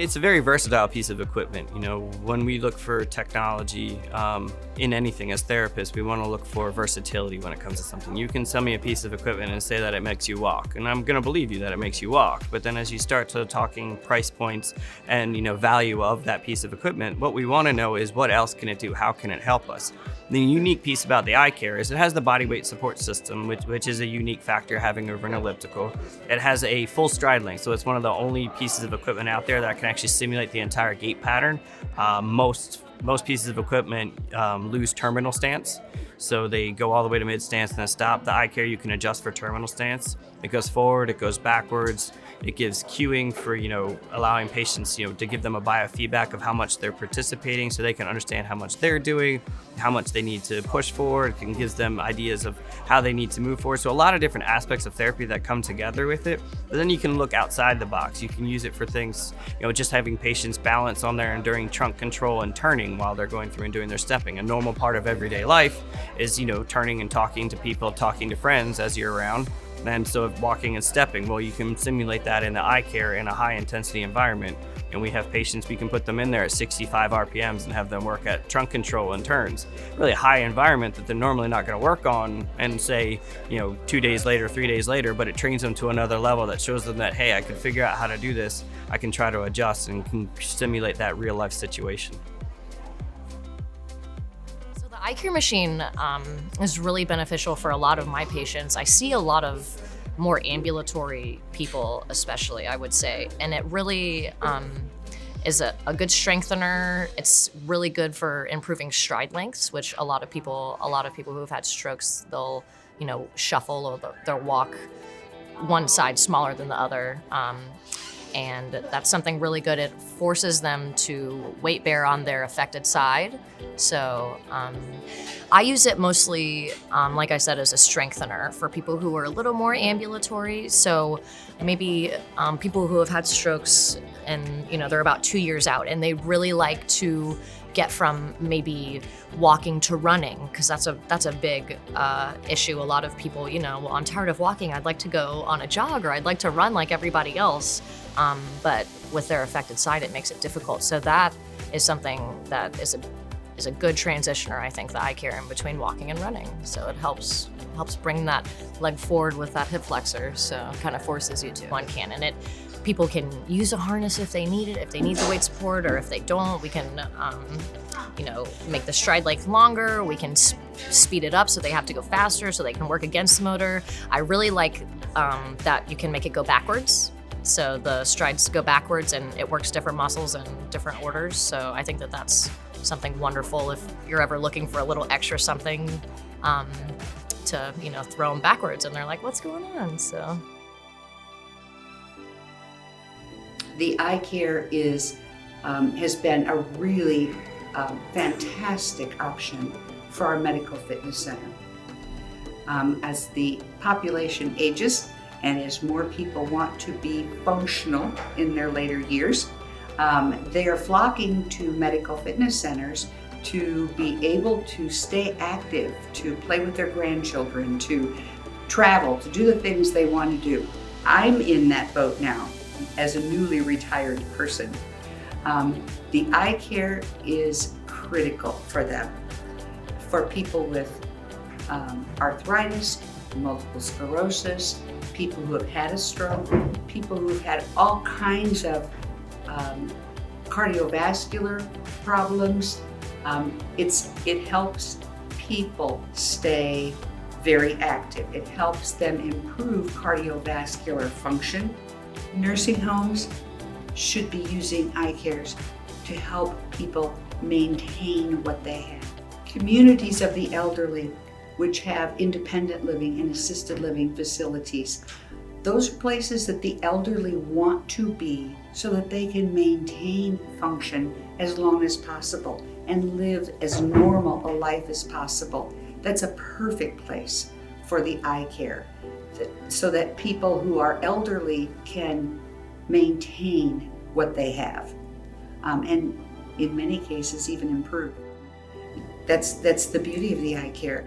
it's a very versatile piece of equipment. You know, when we look for technology in anything as therapists, we want to look for versatility when it comes to something. You can sell me a piece of equipment and say that it makes you walk, and I'm going to believe you that it makes you walk. But then as you start to talking price points and, you know, value of that piece of equipment, what we want to know is what else can it do? How can it help us? The unique piece about the ICARE is it has the body weight support system, which is a unique factor having over an elliptical. It has a full stride length, so it's one of the only pieces of equipment out there that can actually simulate the entire gait pattern. Most pieces of equipment lose terminal stance, so they go all the way to mid stance and then stop. The ICARE, you can adjust for terminal stance. It goes forward, it goes backwards. It gives cueing for, you know, allowing patients, you know, to give them a biofeedback of how much they're participating so they can understand how much they're doing, how much they need to push forward. It gives them ideas of how they need to move forward. So a lot of different aspects of therapy that come together with it. But then you can look outside the box. You can use it for things, you know, just having patients balance on there and during trunk control and turning while they're going through and doing their stepping. A normal part of everyday life is, you know, turning and talking to people, talking to friends as you're around. And so walking and stepping, well, you can simulate that in the ICARE in a high intensity environment. And we have patients, we can put them in there at 65 RPMs and have them work at trunk control and turns. Really a high environment that they're normally not going to work on and say, you know, 2 days later, 3 days later, but it trains them to another level that shows them that, hey, I can figure out how to do this. I can try to adjust and can simulate that real life situation. The ICARE machine is really beneficial for a lot of my patients. I see a lot of more ambulatory people, especially, I would say, and it really is a good strengthener. It's really good for improving stride lengths, which a lot of people who've had strokes, they'll, you know, shuffle or they'll walk one side smaller than the other. And that's something really good. It forces them to weight bear on their affected side. So I use it mostly, like I said, as a strengthener for people who are a little more ambulatory. So maybe people who have had strokes and, you know, they're about 2 years out and they really like to get from maybe walking to running, because that's a big issue. A lot of people, you know, well, I'm tired of walking, I'd like to go on a jog or I'd like to run like everybody else. But with their affected side, it makes it difficult. So that is something that is a good transitioner, I think, the ICARE in between walking and running. So it helps bring that leg forward with that hip flexor. So it kind of forces you to. One can, and people can use a harness if they need it, if they need the weight support, or if they don't, we can, you know, make the stride length longer. We can speed it up so they have to go faster, so they can work against the motor. I really like that you can make it go backwards. So the strides go backwards and it works different muscles in different orders. So I think that that's something wonderful if you're ever looking for a little extra something to, you know, throw them backwards and they're like, what's going on? So. The ICARE has been a really fantastic option for our medical fitness center. As the population ages and as more people want to be functional in their later years, they are flocking to medical fitness centers to be able to stay active, to play with their grandchildren, to travel, to do the things they want to do. I'm in that boat now as a newly retired person. The ICARE is critical for them. For people with arthritis, multiple sclerosis, people who have had a stroke, people who have had all kinds of cardiovascular problems. It helps people stay very active. It helps them improve cardiovascular function. Nursing homes should be using ICAREs to help people maintain what they have. Communities of the elderly, which have independent living and assisted living facilities, those are places that the elderly want to be so that they can maintain function as long as possible and live as normal a life as possible. That's a perfect place for the ICARE, so that people who are elderly can maintain what they have, and in many cases even improve. That's the beauty of the ICARE.